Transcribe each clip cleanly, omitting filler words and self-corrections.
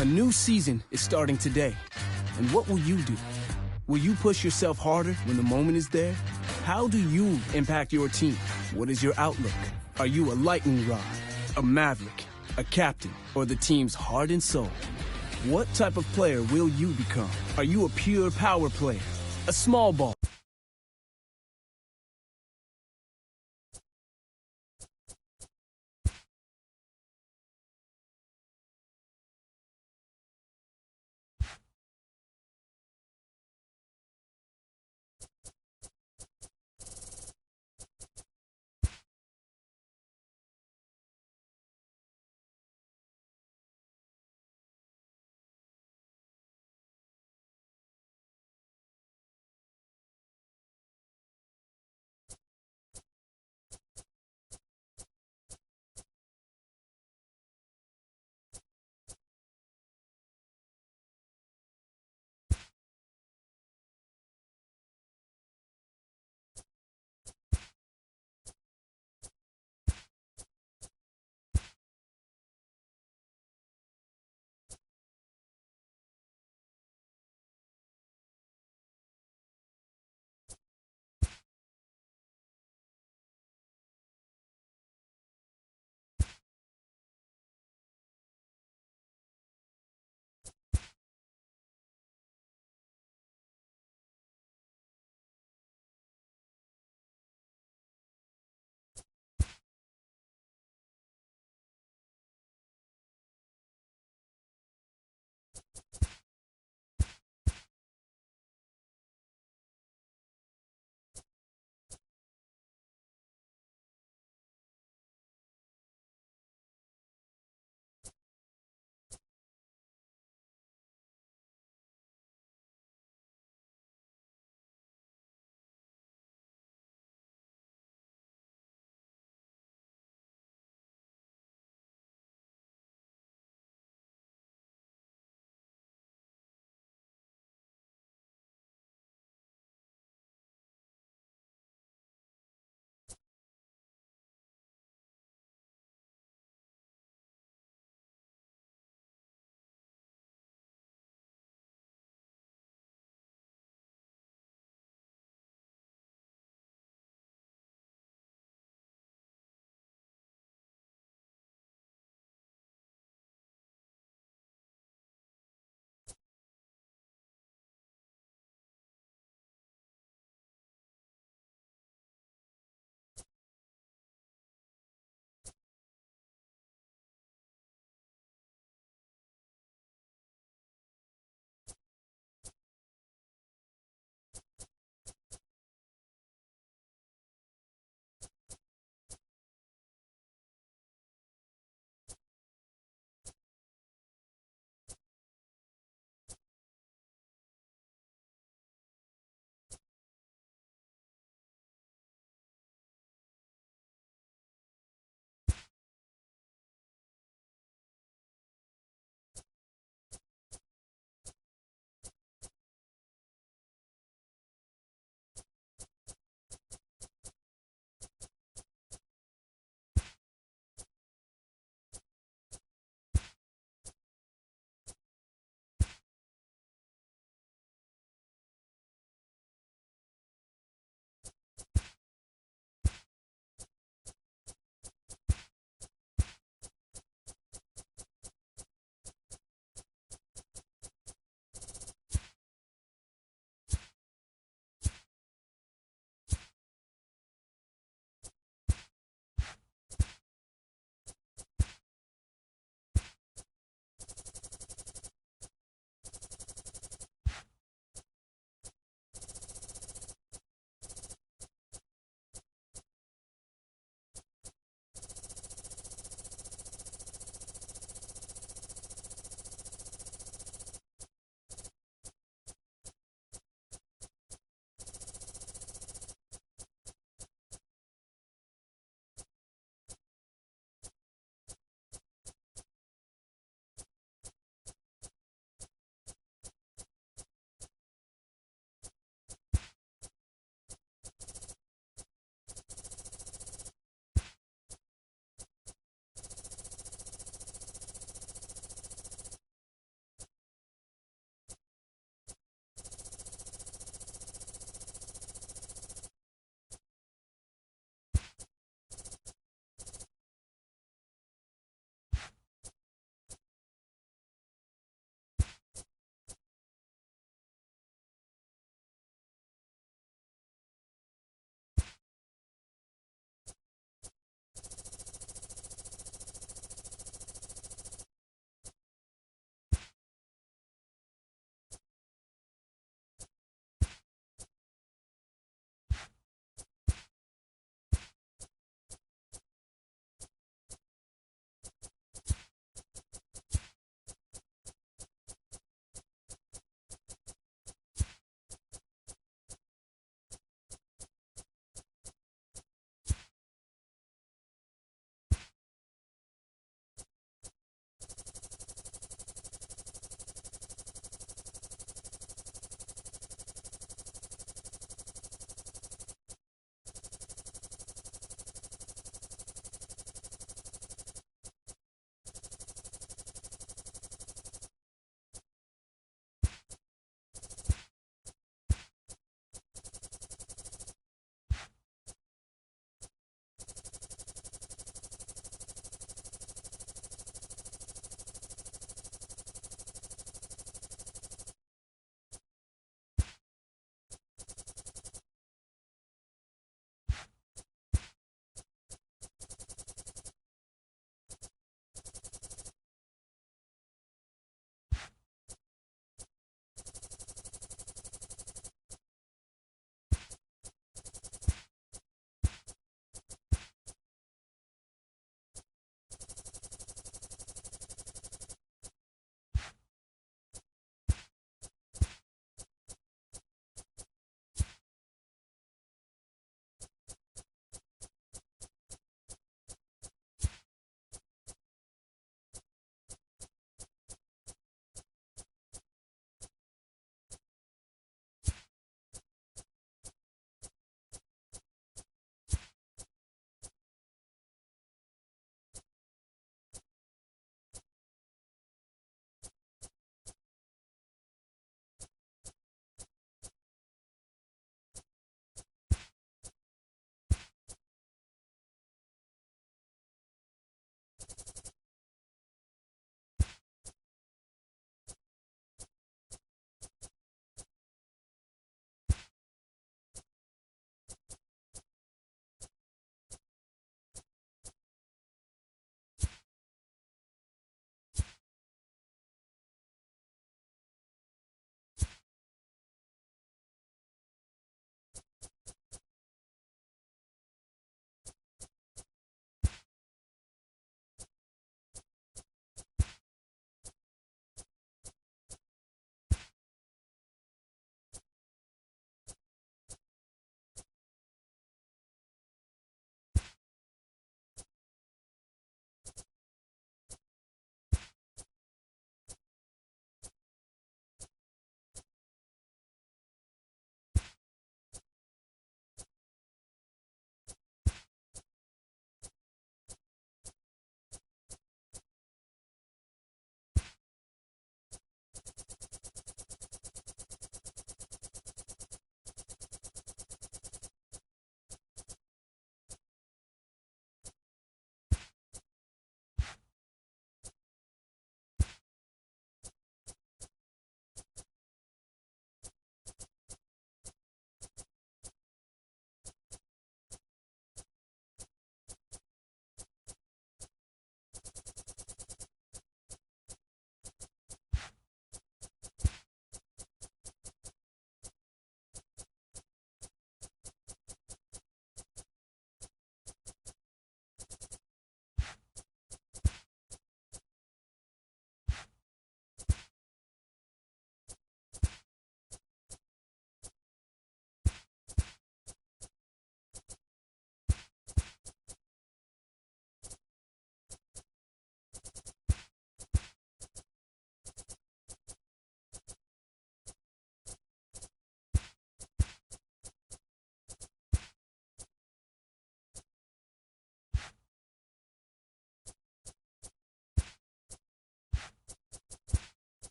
A new season is starting today. And what will you do? Will you push yourself harder when the moment is there? How do you impact your team? What is your outlook? Are you a lightning rod, a maverick, a captain, or the team's heart and soul? What type of player will you become? Are you a pure power player, a small ball?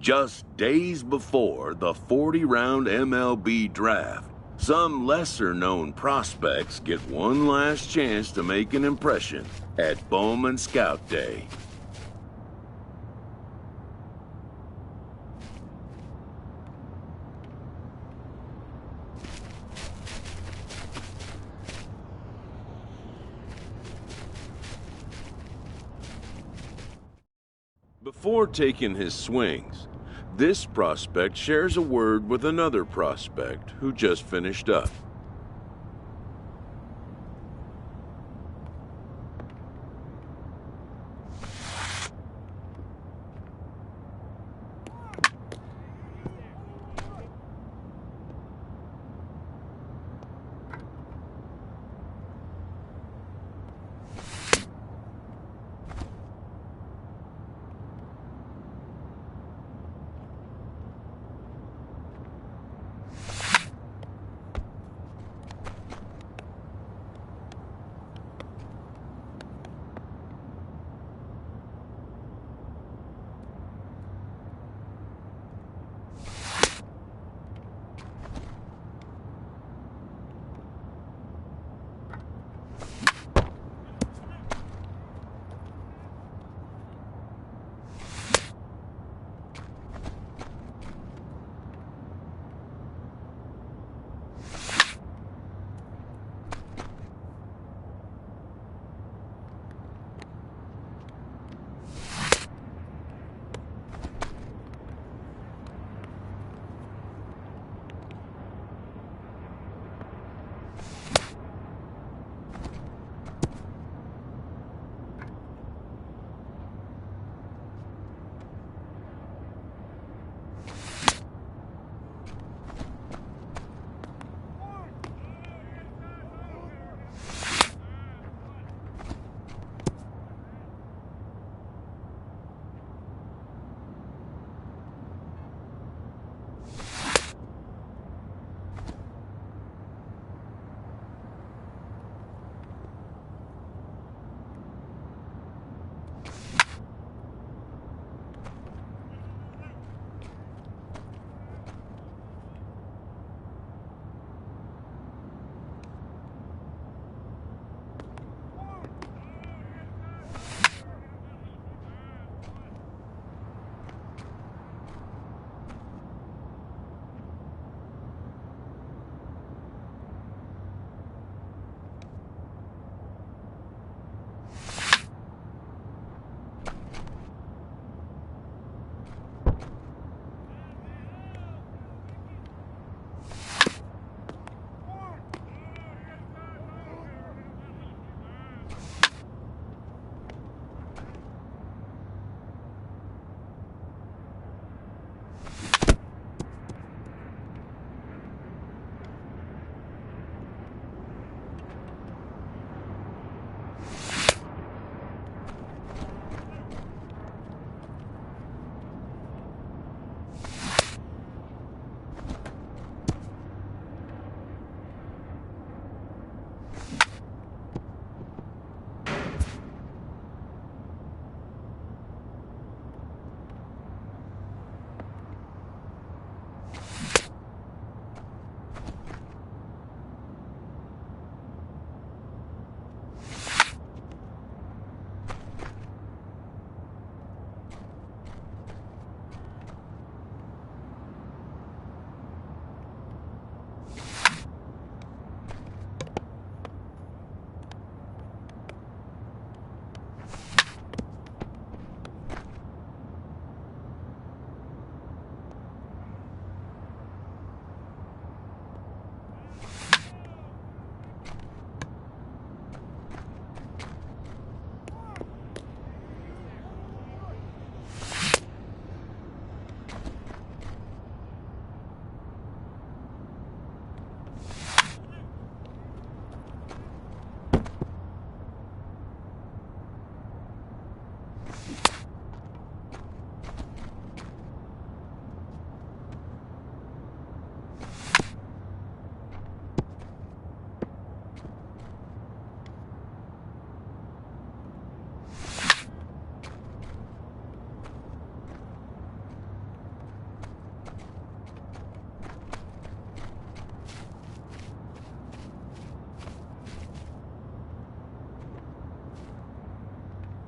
Just days before the 40-round MLB draft, some lesser-known prospects get one last chance to make an impression at Bowman Scout Day. Before taking his swings, this prospect shares a word with another prospect who just finished up.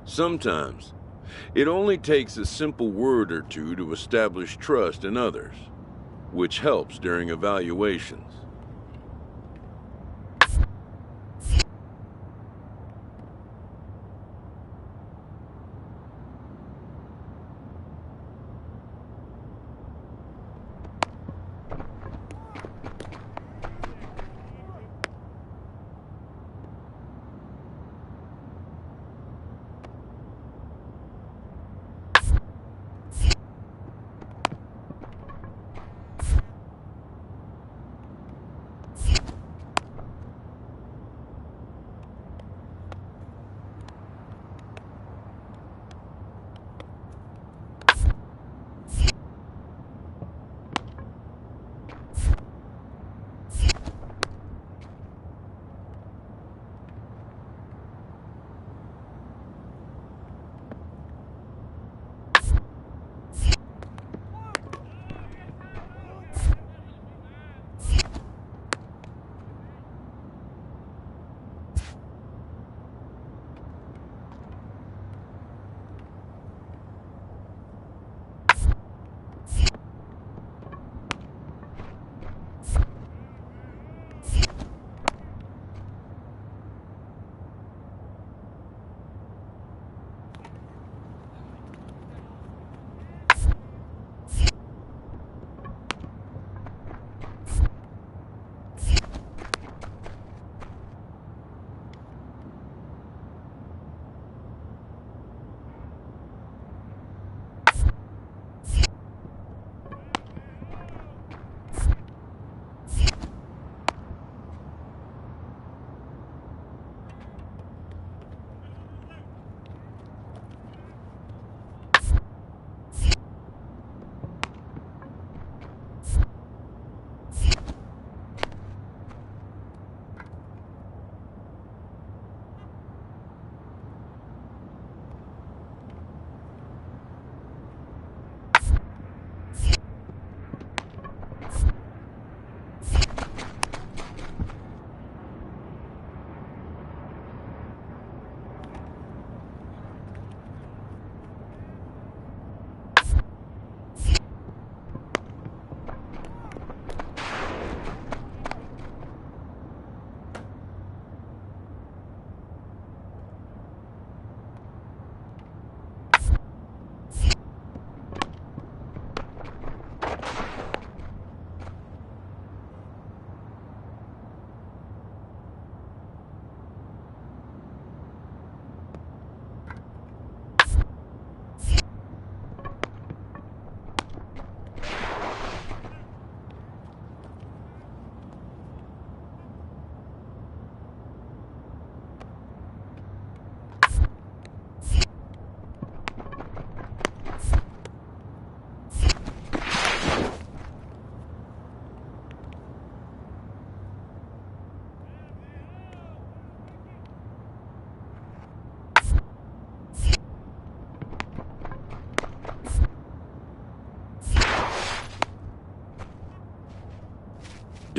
Sometimes, it only takes a simple word or two to establish trust in others, which helps during evaluations.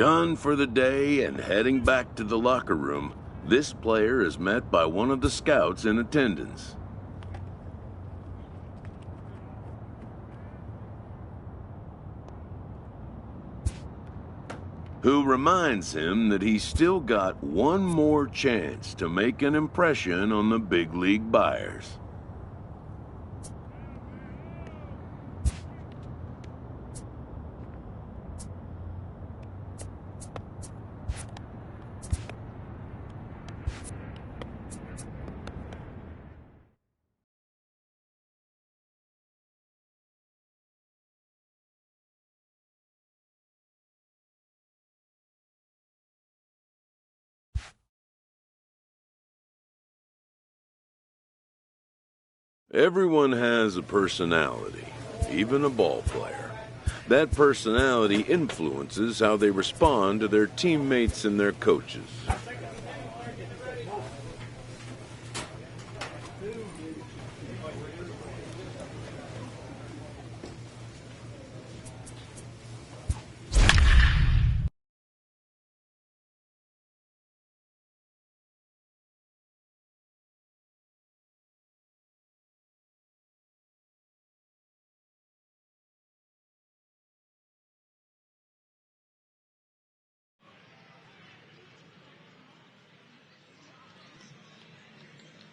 Done for the day and heading back to the locker room, this player is met by one of the scouts in attendance. Who reminds him that he's still got one more chance to make an impression on the big league buyers. Everyone has a personality, even a ball player. That personality influences how they respond to their teammates and their coaches.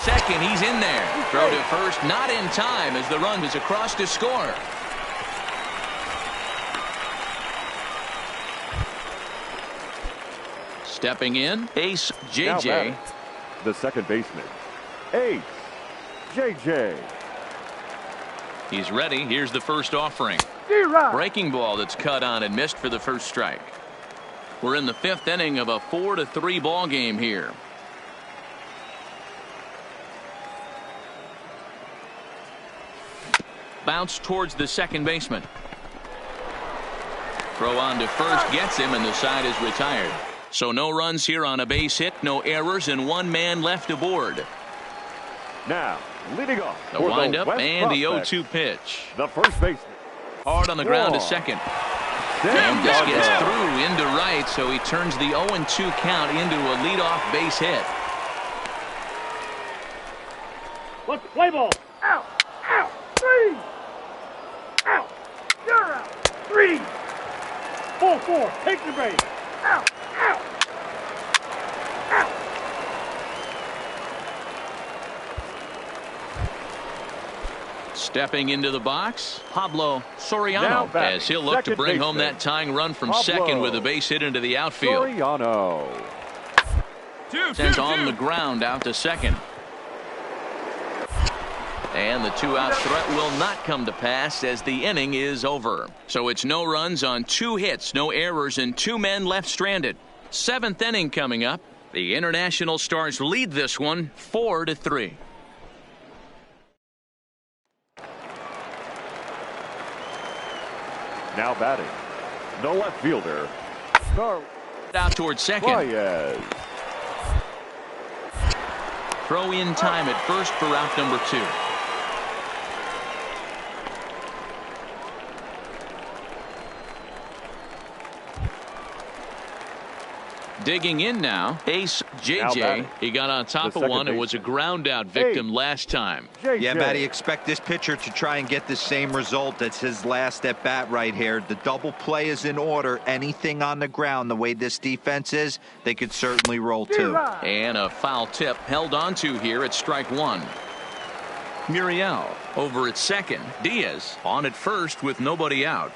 Second, he's in there. Throw to first, not in time as the run is across to score. Stepping in, Ace JJ. The second baseman, Ace JJ. He's ready. Here's the first offering. Breaking ball that's cut on and missed for the first strike. We're in the fifth inning of a 4-3 ball game here. Bounce towards the second baseman. Throw on to first gets him, and the side is retired. So no runs here on a base hit, no errors, and one man left aboard. Now, leading off The for windup West and the prospect, 0-2 pitch. the first baseman. Hard on the ground to second. And this gets through into right, so he turns the 0-2 count into a leadoff base hit. Let's play ball. Out. Out. 3. Out. You're out. 3. 4. Take the base. Out. Out. Out. Stepping into the box, Pablo Soriano, batting, as he'll look to bring home baseman, that tying run from Pablo second with a base hit into the outfield. Soriano. Sent on the ground out to second. And the two-out threat will not come to pass as the inning is over. So it's no runs on 2 hits, no errors, and 2 men left stranded. 7th inning coming up. The International Stars lead this one 4-3. Now batting, the left fielder, Out towards second. Baez. Throw in time at first for out number 2. Digging in now, Ace JJ. He got on top of one. It was a ground out victim last time. Yeah, Matty, expect this pitcher to try and get the same result. That's his last at bat right here. The double play is in order. Anything on the ground, the way this defense is, they could certainly roll too. And a foul tip held onto here at strike 1. Muriel over at second. Diaz on at first with nobody out.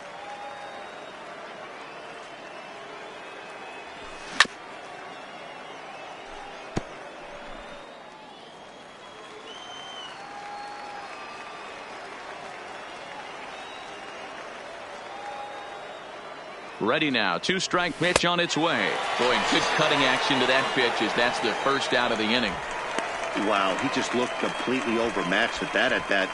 Ready now. 2-strike pitch on its way. Boy, good cutting action to that pitch as that's the first out of the inning. Wow, he just looked completely overmatched with that at bat.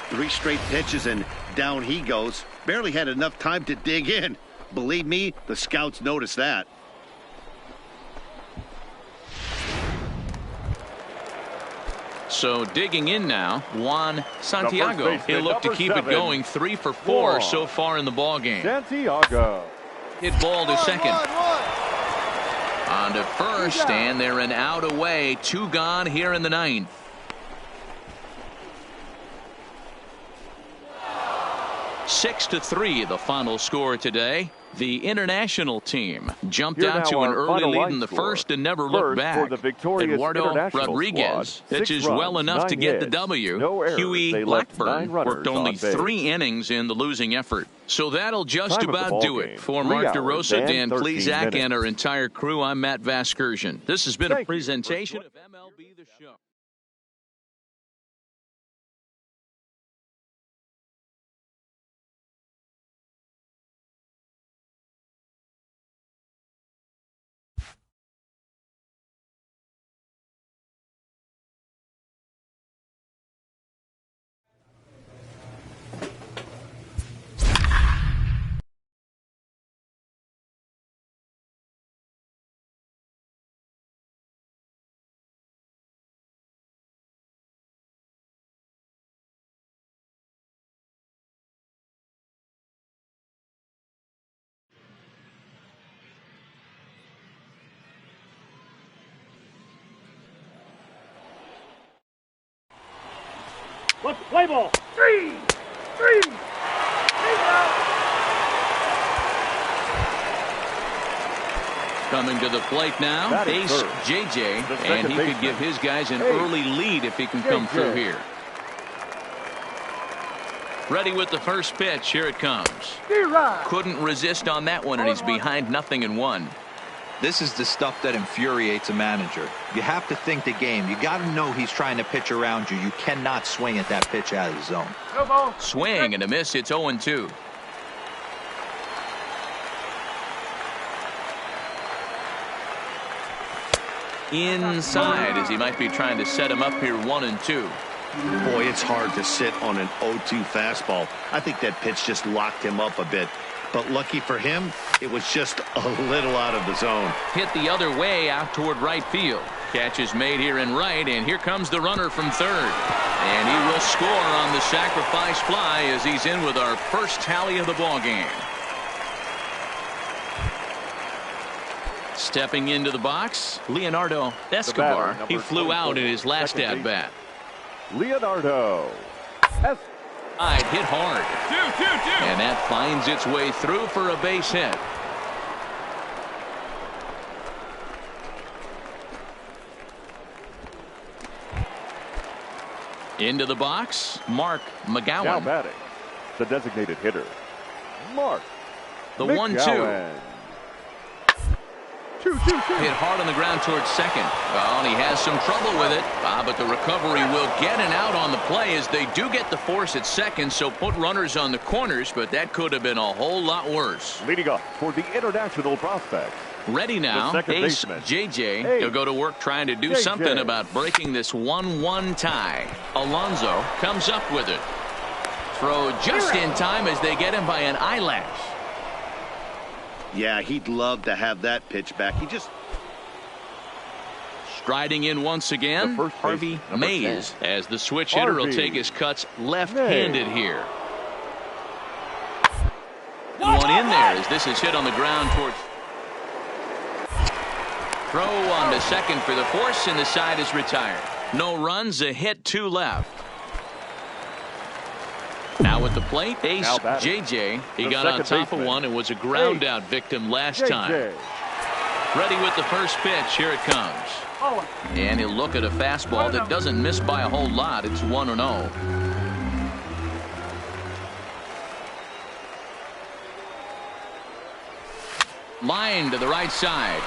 3 straight pitches and down he goes. Barely had enough time to dig in. Believe me, the scouts noticed that. So digging in now, Juan Santiago. He'll look to keep it going. 3 for 4 so far in the ball game. Santiago. Hit ball to second. On to first, and they're an out away. 2 gone here in the 9th. Six to 3, the final score today. The international team jumped Here out to now an our early final lead line in the score. first and never looked First back. for the victorious Eduardo international Rodriguez squad, pitches 6 well runs, enough to 9 get the hits, W. no errors. Huey They left Blackburn 9 runners worked only on base. 3 innings in the losing effort. So that'll just Time of the about ball do game, it. For 3 Mark hours DeRosa, and Dan 13 Plezak, minutes. and our entire crew, I'm Matt Vasgersian. This has been a Thank you. presentation of MLB The Show. Let's play ball. 3. Coming to the plate now, ace JJ, and he could give his guys an early lead if he can come through here. Ready with the first pitch. Here it comes. Couldn't resist on that one, and he's behind 0-1. This is the stuff that infuriates a manager. You have to think the game. You got to know he's trying to pitch around you. You cannot swing at that pitch out of the zone. Swing and a miss. It's 0-2. Inside, as he might be trying to set him up here. 1-2. Boy, it's hard to sit on an 0-2 fastball. I think that pitch just locked him up a bit. But lucky for him, it was just a little out of the zone. Hit the other way out toward right field. Catch is made here in right, and here comes the runner from third. And he will score on the sacrifice fly as he's in with our first tally of the ball game. Stepping into the box, Leonardo Escobar. He flew out in his last at-bat. Leonardo. Hit hard. And that finds its way through for a base hit. Into the box, Mark McGowan. Now batting, the designated hitter, Mark. The 1-2. Hit hard on the ground towards second. Well, and he has some trouble with it. But the recovery will get an out on the play as they do get the force at second, so put runners on the corners, but that could have been a whole lot worse. Leading up for the international prospect. Ready now, ace JJ. He'll go to work trying to do something about breaking this 1-1 tie. Alonso comes up with it. Throw just in time as they get him by an eyelash. Yeah, he'd love to have that pitch back. He just... Striding in once again, Harvey Mays, as the switch hitter will take his cuts left-handed here. One in there as this is hit on the ground towards... Throw on to second for the force, and the side is retired. No runs, a hit, 2 left. Now with the plate, ace JJ. He got on top of one and was a ground out victim last time. Ready with the first pitch. Here it comes. And he'll look at a fastball that doesn't miss by a whole lot. It's 1-0. Line to the right side.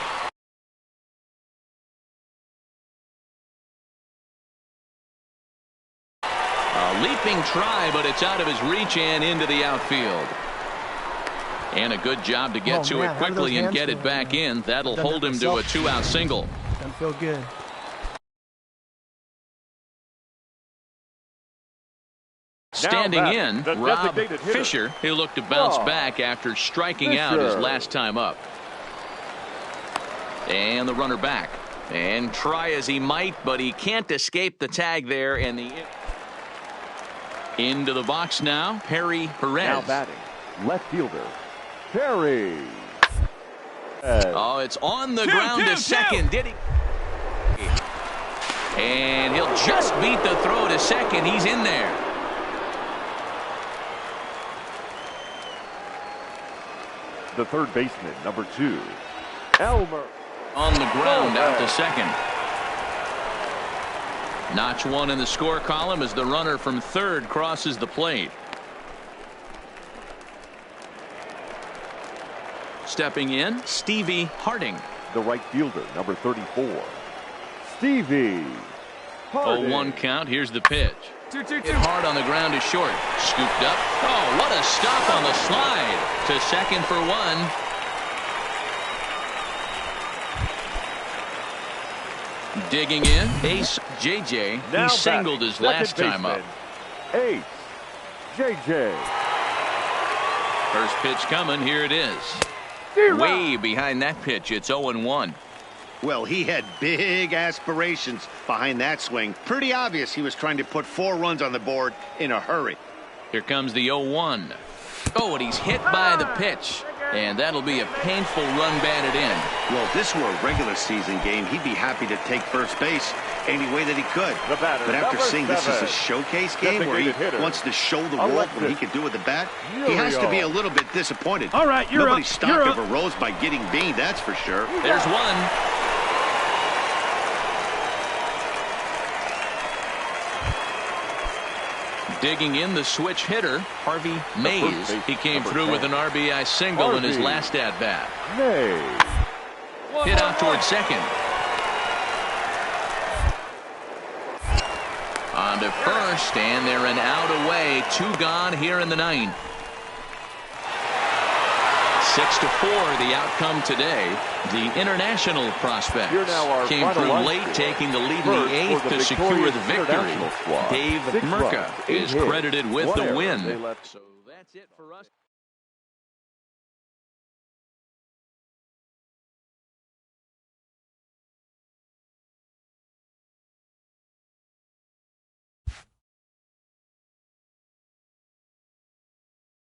Leaping try, but it's out of his reach and into the outfield. And a good job to get to it quickly and get it back in. That'll hold him to a 2-out single. Doesn't feel good. Standing in, Rob Fisher. He'll look to bounce back after striking out his last time up. And the runner back. And try as he might, but he can't escape the tag there. And the... Into the box now, Perry Perez. Now batting, left fielder, Perry. Oh, it's on the ground to second. Did he? And he'll just beat the throw to second. He's in there. The third baseman, number 2, Elmer. On the ground, out to second. Notch 1 in the score column as the runner from third crosses the plate. Stepping in, Stevie Harding. The right fielder, number 34, Stevie Harding. 0-1 count. Here's the pitch. Hit hard on the ground is short. Scooped up. Oh, what a stop on the slide. To second for 1. Digging in, ace JJ. He singled his last time up. Ace JJ. First pitch coming. Here it is. Way behind that pitch. It's 0-1. Well, he had big aspirations behind that swing. Pretty obvious he was trying to put 4 runs on the board in a hurry. Here comes the 0-1. Oh, and he's hit by the pitch. And that'll be a painful run batted in. Well, if this were a regular season game, he'd be happy to take first base any way that he could. But after seeing this as a showcase game where he wants to show the world what he can do with the bat, he has to be a little bit disappointed. All right, Nobody stopped ever rose by getting beat, that's for sure. There's one. Digging in the switch hitter, Harvey Mays. He came through with an RBI single in his last at-bat. Hit out towards second. On to first, and they're an out away. 2 gone here in the 9th. 6-4 the outcome today. The international prospect came through late, taking the lead in the 8th to secure the victory. Dave Merca is credited with the win. So that's it for us.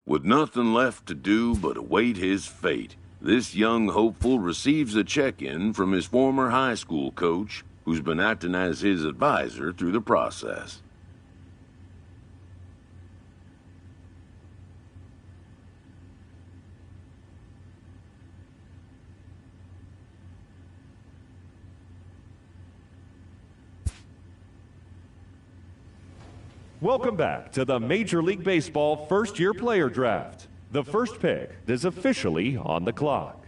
With nothing left to do but await his fate, this young hopeful receives a check-in from his former high school coach, who's been acting as his advisor through the process. Welcome back to the Major League Baseball first-year player draft. The first pick is officially on the clock.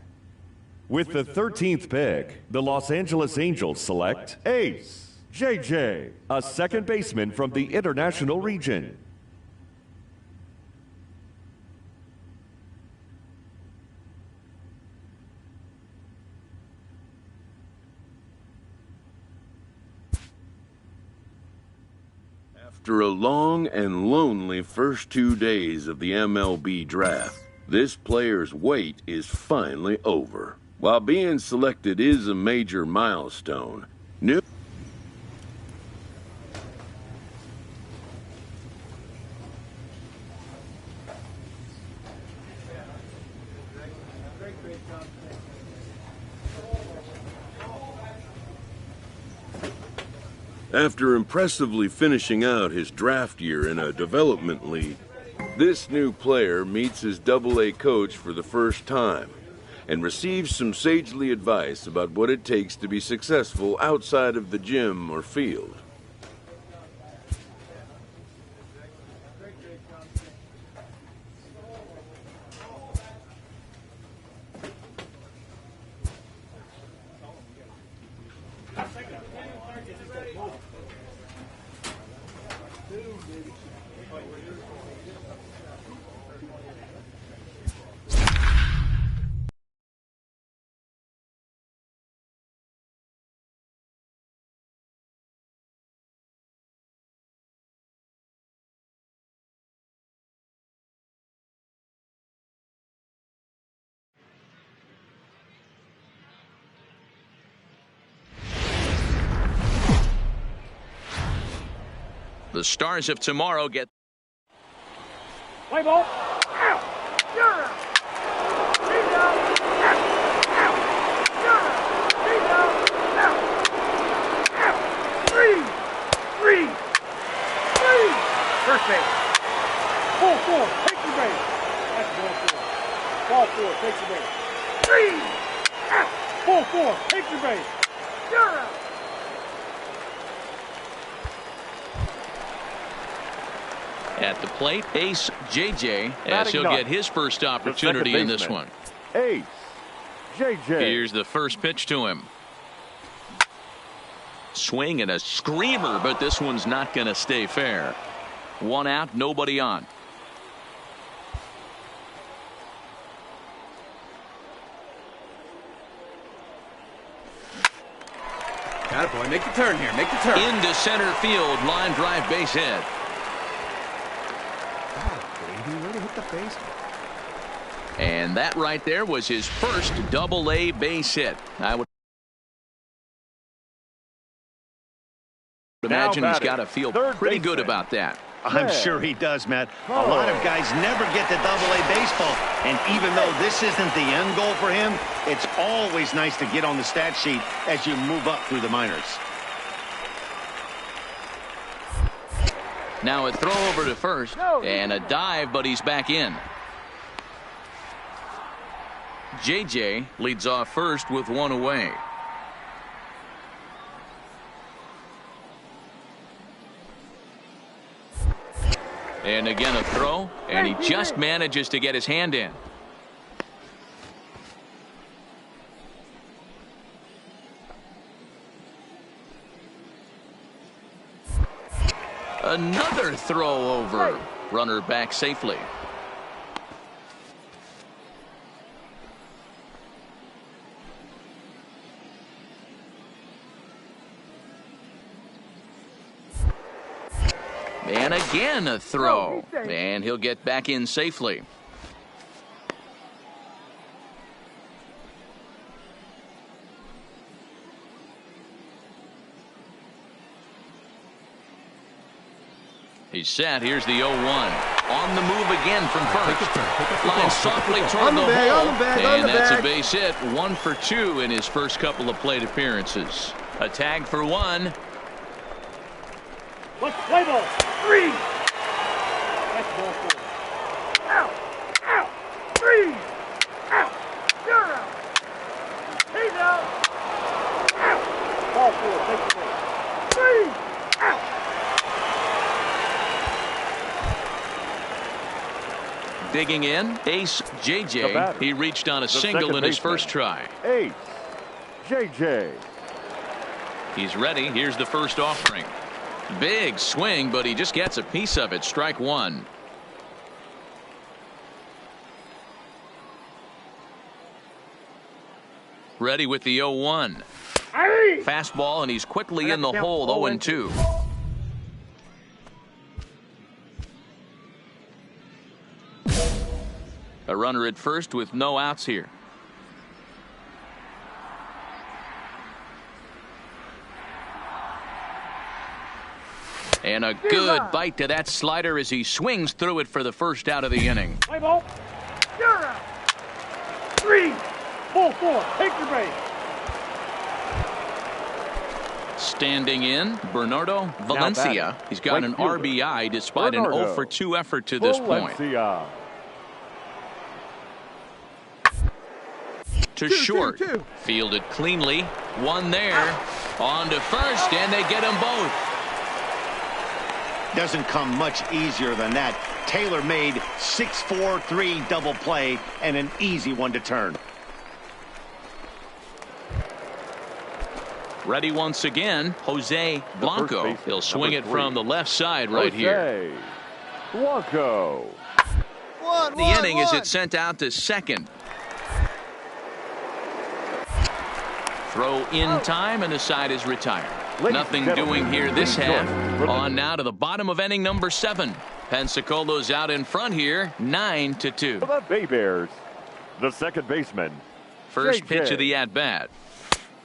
With the 13th pick, the Los Angeles Angels select Ace JJ, a second baseman from the International Region. After a long and lonely first 2 days of the MLB draft, this player's wait is finally over. While being selected is a major milestone, after impressively finishing out his draft year in a development league, this new player meets his Double-A coach for the first time and receives some sagely advice about what it takes to be successful outside of the gym or field. The Stars of tomorrow get. Play ball. Out. You're out. He's out. Out. Out. You're out. He's out. Out. Out. 3. 3. 3. First base. Ball 4. Take the base. That's ball 4. Ball 4. Take the base. 3. Out. Ball 4. Take the base. You're out. At the plate, Ace JJ, as he'll get his first opportunity in this one. Ace JJ. Here's the first pitch to him. Swing and a screamer, but this one's not going to stay fair. 1 out, nobody on. Attaboy, make the turn here, make the turn. Into center field, line drive, base hit. And that right there was his first Double-A base hit. I would imagine he's got to feel pretty good about that. I'm sure he does, Matt. A lot of guys never get to Double-A baseball, and even though this isn't the end goal for him, it's always nice to get on the stat sheet as you move up through the minors. Now a throw over to first, and a dive, but he's back in. JJ leads off first with one away. And again a throw, and he just manages to get his hand in. Another throw over. Runner back safely. And again a throw. And he'll get back in safely. He's set. Here's the 0-1. On the move again from first. Line softly toward the hole. And that's a base hit. 1 for 2 in his first couple of plate appearances. A tag for 1. Let's play ball. 3. That's ball 4. Out. Out. 3. Out. You're out. He's out. Out. Ball 4. Take the ball. 3. Out. Digging in, Ace JJ. He reached on a single in his first try. Ace JJ. He's ready. Here's the first offering. Big swing, but he just gets a piece of it. Strike 1. Ready with the 0-1. Fastball, and he's quickly in the hole. 0-2. A runner at first with no outs here. And a good bite to that slider as he swings through it for the first out of the inning. Play ball. You're out. 3. Ball 4. Take your base. Standing in, Bernardo Valencia. He's got an RBI despite an 0 for 2 effort to this point. To short. Fielded cleanly. One there. On to first, and they get them both. Doesn't come much easier than that. Taylor made 6-4-3 double play and an easy one to turn. Ready once again, Jose Blanco. He'll swing it from the left side right here. Blanco. The inning as it's sent out to second. Throw in time, and the side is retired. Nothing doing here this half. On now to the bottom of inning number 7. Pensacolo's out in front here, 9-2. The Bay Bears, the second baseman. First pitch of the at-bat.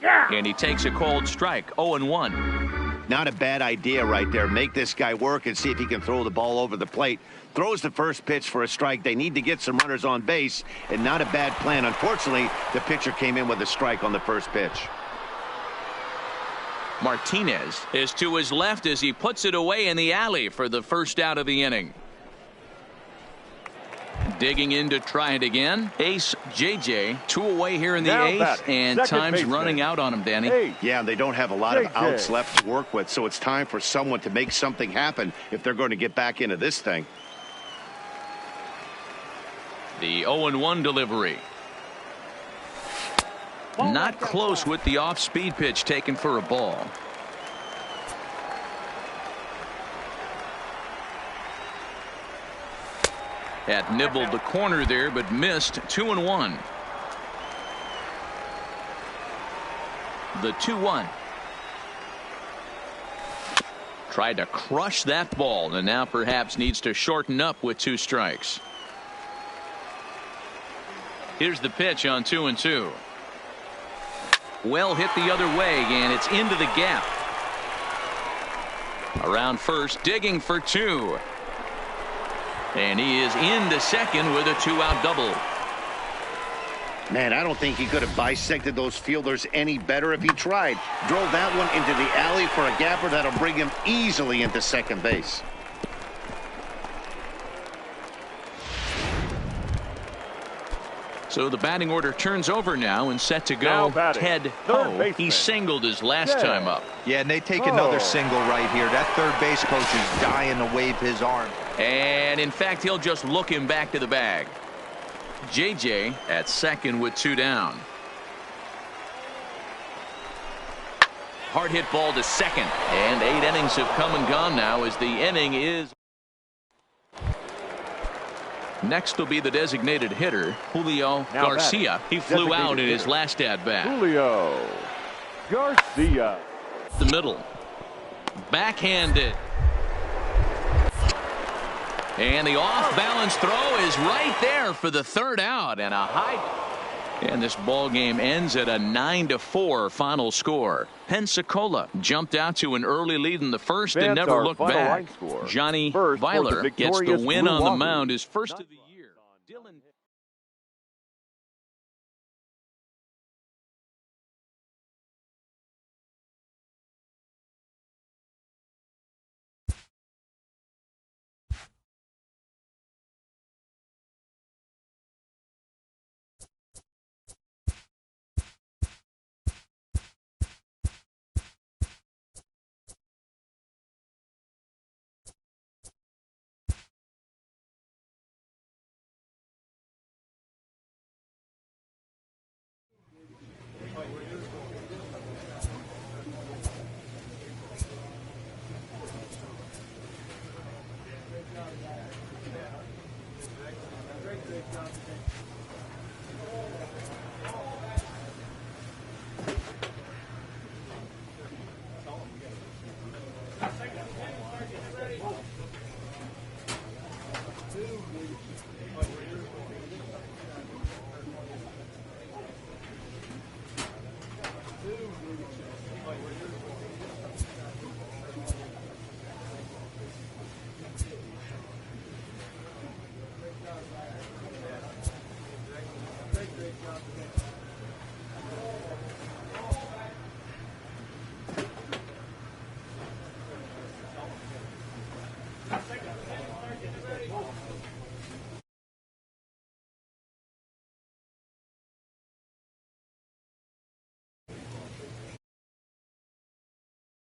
And he takes a cold strike, 0-1. Not a bad idea right there. Make this guy work and see if he can throw the ball over the plate. Throws the first pitch for a strike. They need to get some runners on base, and not a bad plan. Unfortunately, the pitcher came in with a strike on the first pitch. Martinez is to his left as he puts it away in the alley for the first out of the inning. Digging in to try it again. Ace JJ, 2 away here in the 8th, and time's running out on him, Danny. Yeah, they don't have a lot of outs left to work with, so it's time for someone to make something happen if they're going to get back into this thing. The 0-1 delivery. Not close with the off-speed pitch taken for a ball. Had nibbled the corner there, but missed. 2-1. The 2-1. Tried to crush that ball, and now perhaps needs to shorten up with 2 strikes. Here's the pitch on 2-2. Well hit the other way, and it's into the gap. Around first, digging for 2. And he is into second with a 2-out double. Man, I don't think he could have bisected those fielders any better if he tried. Drove that one into the alley for a gapper that'll bring him easily into second base. So the batting order turns over now and set to go. Ted Ho. He singled his last time up. Yeah, and they take another single right here. That third base coach is dying to wave his arm. And in fact, he'll just look him back to the bag. JJ at second with 2 down. Hard hit ball to second. And 8 innings have come and gone now as the inning is. Next will be the designated hitter, Julio Garcia. He flew out in his last at-bat. Julio Garcia. The middle. Backhanded. And the off-balance throw is right there for the 3rd out. And a high. And this ball game ends at a 9-4 final score. Pensacola jumped out to an early lead in the first and never looked back. Johnny Weiler gets the win on the mound, his first of the year. Dylan Great job today.